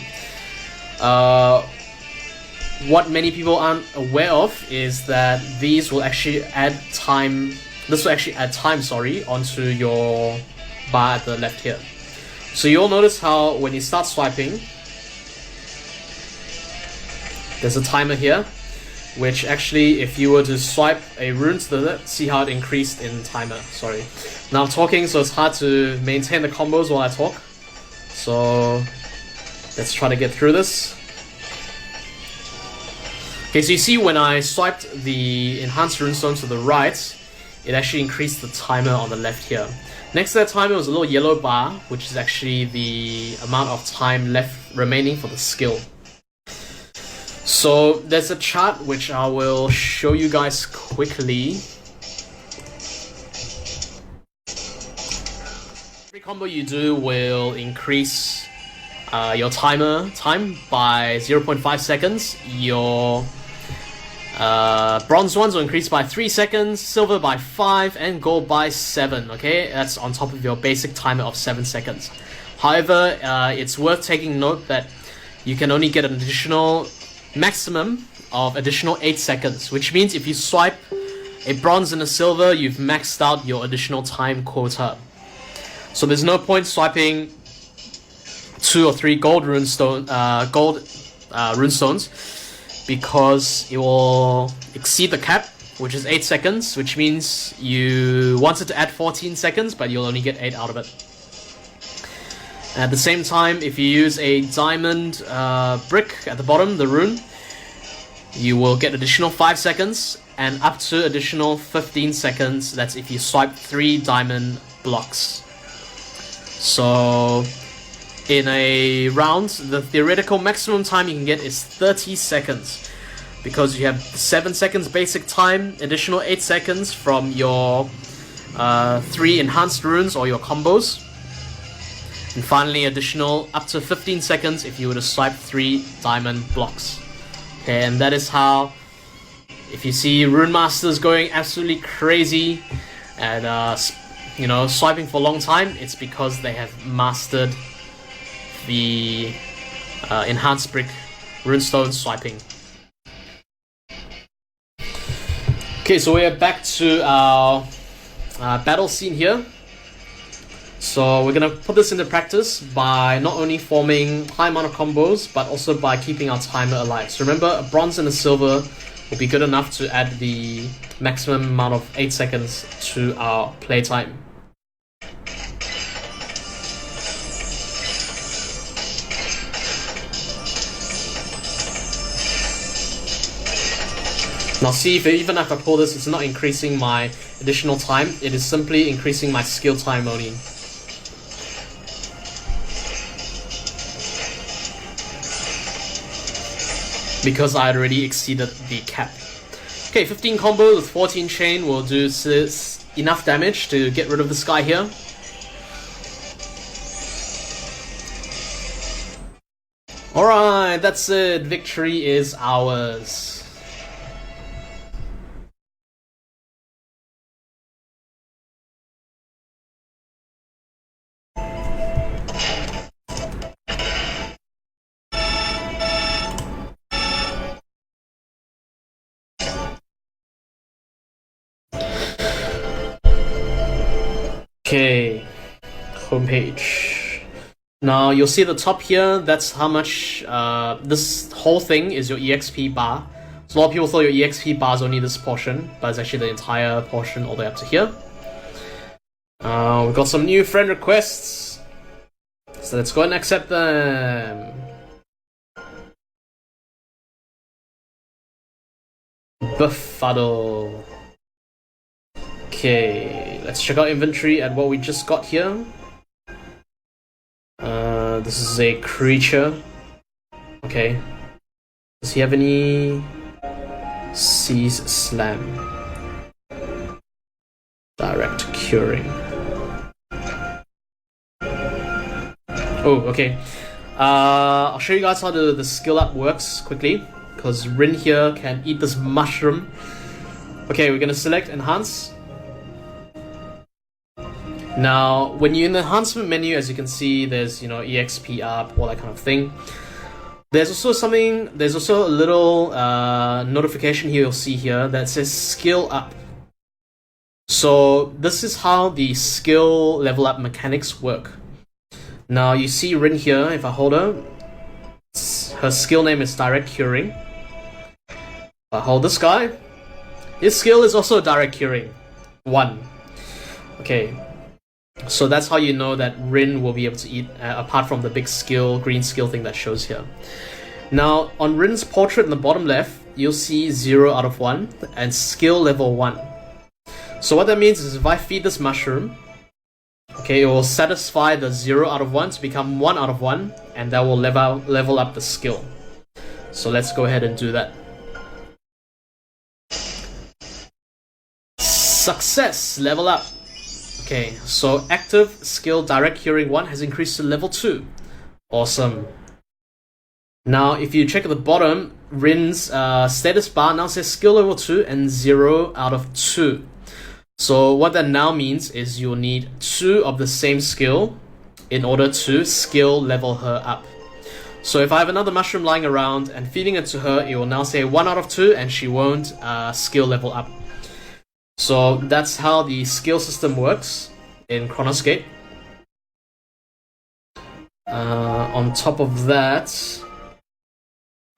What many people aren't aware of is that these will actually add time. This will actually add time, onto your bar at the left here. So you'll notice how when you start swiping, there's a timer here, which actually, if you were to swipe a rune to the left, see how it increased in timer. Sorry. Now I'm talking, so it's hard to maintain the combos while I talk. So let's try to get through this. Okay, so you see when I swiped the enhanced runestone to the right, it actually increased the timer on the left here. Next to that timer was a little yellow bar, which is actually the amount of time left remaining for the skill. So there's a chart which I will show you guys quickly. Every combo you do will increase your time by 0.5 seconds. Your bronze ones will increase by 3 seconds, silver by 5, and gold by 7. Okay, that's on top of your basic timer of 7 seconds. However, it's worth taking note that you can only get an additional maximum of additional 8 seconds, which means if you swipe a bronze and a silver, you've maxed out your additional time quota. So there's no point swiping 2 or 3 gold runestones, because it will exceed the cap, which is 8 seconds, which means you wanted to add 14 seconds, but you'll only get 8 out of it. At the same time, if you use a diamond brick at the bottom, the rune, you will get additional 5 seconds and up to additional 15 seconds. That's if you swipe 3 diamond blocks. So in a round, the theoretical maximum time you can get is 30 seconds, because you have 7 seconds basic time, additional 8 seconds from your 3 enhanced runes or your combos. And finally, additional up to 15 seconds if you were to swipe 3 diamond blocks. Okay, and that is how, if you see Rune Masters going absolutely crazy, and you know, swiping for a long time, it's because they have mastered the enhanced brick runestone swiping. Okay, so we're back to our battle scene here. So we're gonna put this into practice by not only forming high amount of combos, but also by keeping our timer alive. So remember, a bronze and a silver will be good enough to add the maximum amount of 8 seconds to our playtime. Now see, if even if I pull this, it's not increasing my additional time, it is simply increasing my skill time only. Because I had already exceeded the cap. Okay, 15 combos with 14 chain will do enough damage to get rid of this guy here. Alright, that's it. Victory is ours. Okay, homepage. Now you'll see at the top here, that's how much this whole thing is your EXP bar. So a lot of people thought your EXP bar is only this portion, but it's actually the entire portion all the way up to here. We've got some new friend requests, so let's go ahead and accept them. Buffalo. Okay, let's check out inventory at what we just got here. This is a creature. Okay. Does he have any Seize Slam? Direct curing. Oh, okay. I'll show you guys how the skill up works quickly, because Rin here can eat this mushroom. Okay, we're gonna select Enhance. Now, when you're in the enhancement menu, as you can see, there's, you know, EXP up, all that kind of thing. There's also a little notification here you'll see here that says skill up. So this is how the skill level up mechanics work. Now you see Rin here, if I hold her, her skill name is Direct Curing. If I hold this guy, his skill is also Direct Curing. 1. Okay. So that's how you know that Rin will be able to eat, apart from the big skill, green skill thing that shows here. Now, on Rin's portrait in the bottom left, you'll see 0 out of 1 and skill level 1. So what that means is if I feed this mushroom, okay, it will satisfy the 0 out of 1 to become 1 out of 1, and that will level up the skill. So let's go ahead and do that. Success! Level up! Okay, so active skill Direct Curing 1 has increased to level 2. Awesome. Now, if you check at the bottom, Rin's status bar now says skill level 2 and 0 out of 2. So what that now means is you'll need 2 of the same skill in order to skill level her up. So if I have another mushroom lying around and feeding it to her, it will now say 1 out of 2 and she won't skill level up. So that's how the skill system works in Chronos Gate. On top of that,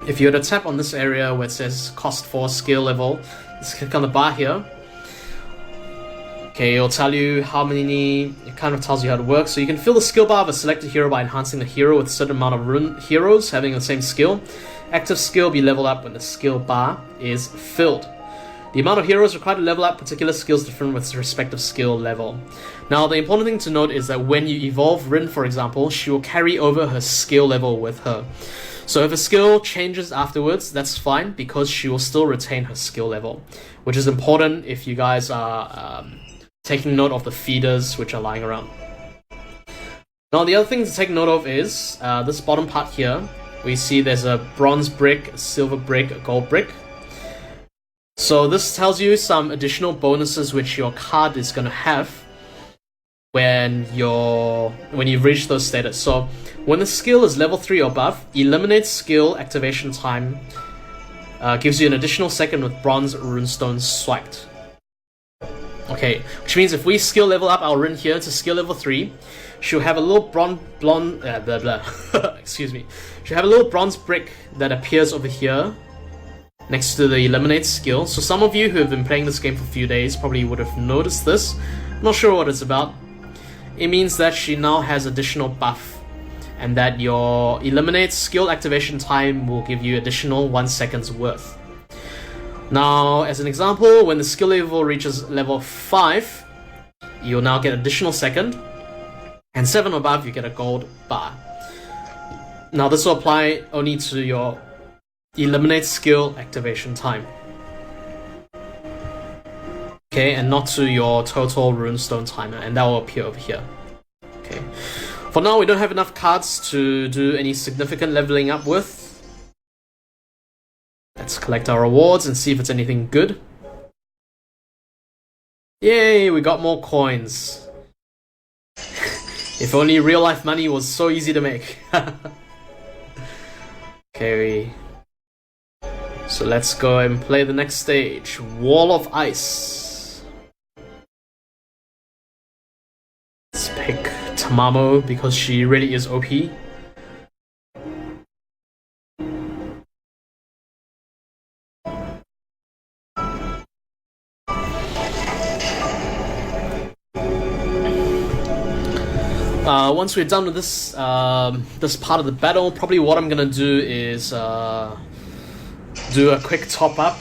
if you were to tap on this area where it says cost 4 skill level, just click on the bar here. Okay, it'll tell you how many, it kind of tells you how to work. So you can fill the skill bar of a selected hero by enhancing the hero with a certain amount of rune heroes having the same skill. Active skill will be leveled up when the skill bar is filled. The amount of heroes required to level up particular skills different with its respective skill level. Now, the important thing to note is that when you evolve Rin, for example, she will carry over her skill level with her. So if a skill changes afterwards, that's fine, because she will still retain her skill level, which is important if you guys are taking note of the feeders which are lying around. Now, the other thing to take note of is this bottom part here. We see there's a bronze brick, a silver brick, a gold brick. So this tells you some additional bonuses which your card is gonna have when you've reached those status. So when the skill is level 3 or above, eliminate skill activation time. Gives you an additional second with bronze runestone swiped. Okay, which means if we skill level up our rune here to skill level 3, she'll have a little excuse me. She'll have a little bronze brick that appears over here next to the eliminate skill. So some of you who have been playing this game for a few days probably would have noticed this. Not sure what it's about. It means that she now has additional buff, and that your eliminate skill activation time will give you additional 1 second's worth. Now, as an example, when the skill level reaches level 5, you'll now get additional second, and 7 or above, you get a gold bar. Now, this will apply only to your eliminate skill activation time. Okay, and not to your total runestone timer, and that will appear over here. Okay. For now, we don't have enough cards to do any significant leveling up with. Let's collect our rewards and see if it's anything good. Yay, we got more coins. If only real life money was so easy to make. Okay. So let's go and play the next stage. Wall of Ice. Let's pick Tamamo because she really is OP. Once we're done with this this part of the battle, probably what I'm gonna do is do a quick top up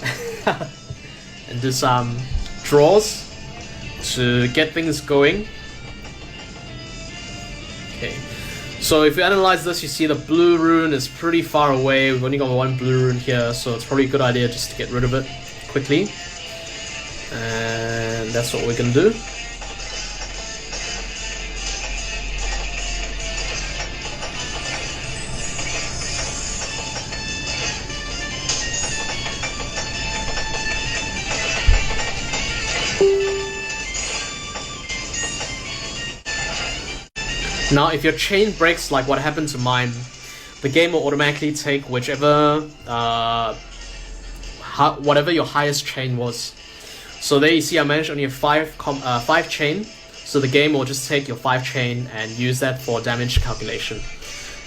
and do some draws to get things going. Okay, so if you analyze this, you see the blue rune is pretty far away. We've only got 1 blue rune here, so it's probably a good idea just to get rid of it quickly. And that's what we're gonna do. Now, if your chain breaks like what happened to mine, the game will automatically take whichever, whatever your highest chain was. So there you see I managed only a 5 chain, so the game will just take your 5 chain and use that for damage calculation.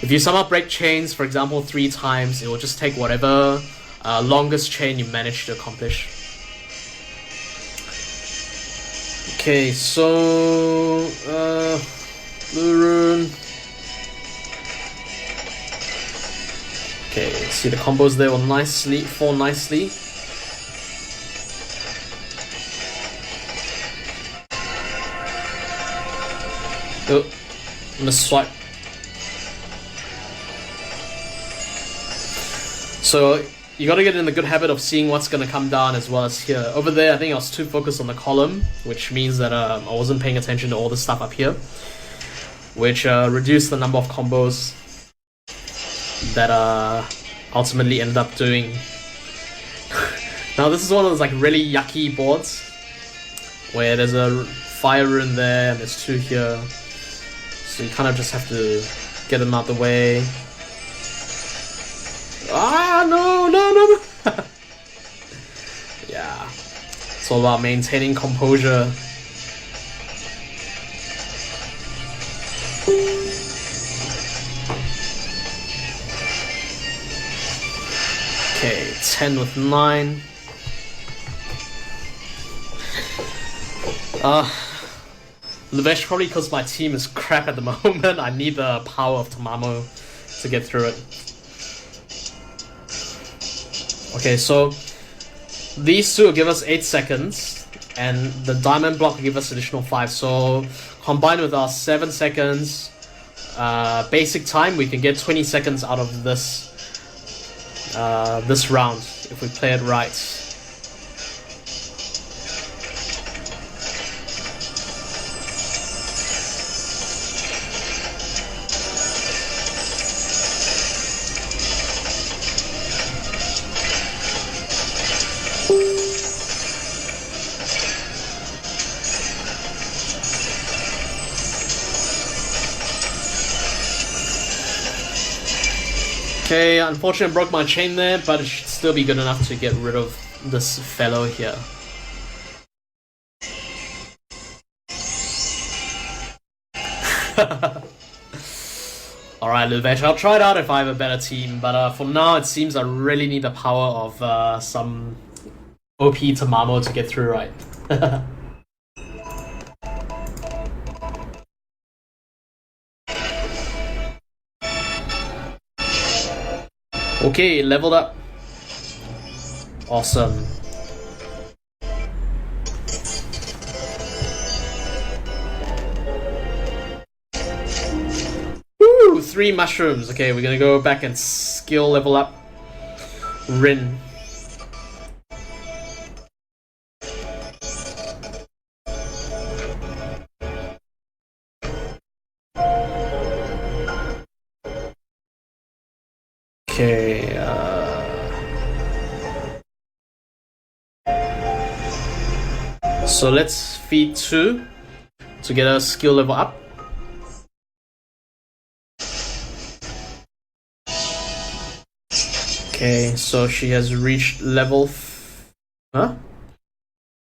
If you somehow break chains, for example 3 times, it will just take whatever longest chain you managed to accomplish. Okay, so blue rune. Okay, see the combos there will fall nicely. Oh, miss swipe. So you gotta get in the good habit of seeing what's gonna come down as well as here. Over there, I think I was too focused on the column, which means that I wasn't paying attention to all the stuff up here, which reduced the number of combos that ultimately ended up doing. Now this is one of those like really yucky boards where there's a fire rune there and there's 2 here, so you kind of just have to get them out the way. Ah, no. Yeah, it's all about maintaining composure. Okay, 10 with 9. Lavesh, probably because my team is crap at the moment. I need the power of Tamamo to get through it. Okay, so these 2 will give us 8 seconds, and the diamond block will give us additional 5. So combined with our 7 seconds basic time, we can get 20 seconds out of this this round if we play it right. Okay, unfortunately I broke my chain there, but it should still be good enough to get rid of this fellow here. Alright, Luvesh, I'll try it out if I have a better team, but for now it seems I really need the power of some OP Tamamo to get through right. Okay, leveled up. Awesome. Woo! 3 mushrooms. Okay, we're gonna go back and skill level up Rin. Okay, so let's feed 2 to get a skill level up. Okay, so she has reached level... Huh?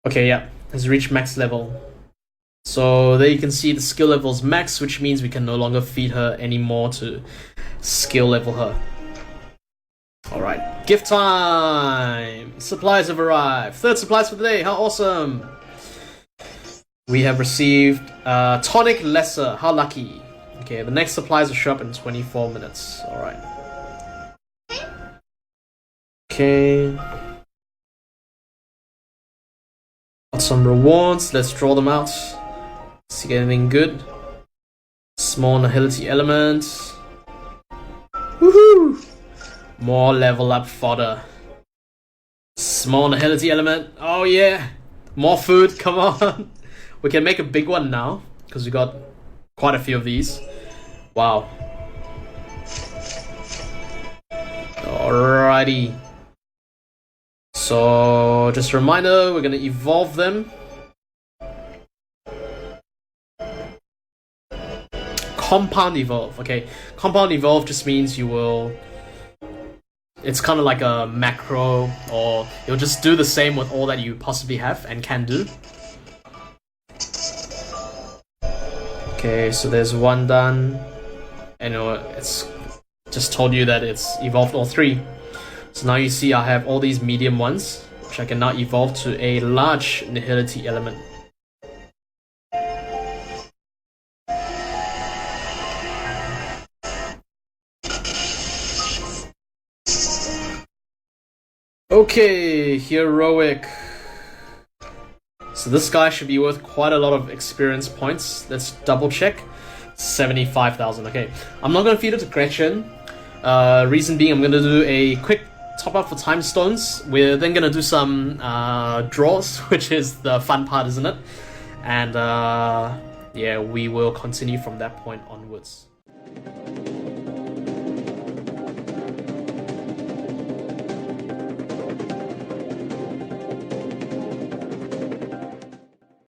Okay, yeah, has reached max level. So there you can see the skill level is max, which means we can no longer feed her anymore to skill level her. Alright, gift time! Supplies have arrived. 3rd supplies for the day, how awesome! We have received Tonic Lesser, how lucky. Okay, the next supplies will show up in 24 minutes. Alright. Okay. Got some rewards, let's draw them out. See anything good. Small Nihility Element. Woohoo! More level up fodder. Small Nihility Element. Oh yeah! More food, come on! We can make a big one now, because we got quite a few of these. Wow. Alrighty. So, just a reminder, we're gonna evolve them. Compound evolve. Okay, compound evolve just means you will... It's kind of like a macro, or you'll just do the same with all that you possibly have and can do. Okay, so there's 1 done. And it's just told you that it's evolved all 3. So now you see I have all these medium ones, which I can now evolve to a large Nihility Element. Okay, heroic. So this guy should be worth quite a lot of experience points. Let's double check. 75,000. Okay, I'm not gonna feed it to Gretchen. Reason being, I'm gonna do a quick top up for time stones. We're then gonna do some draws, which is the fun part, isn't it? And yeah, we will continue from that point onwards.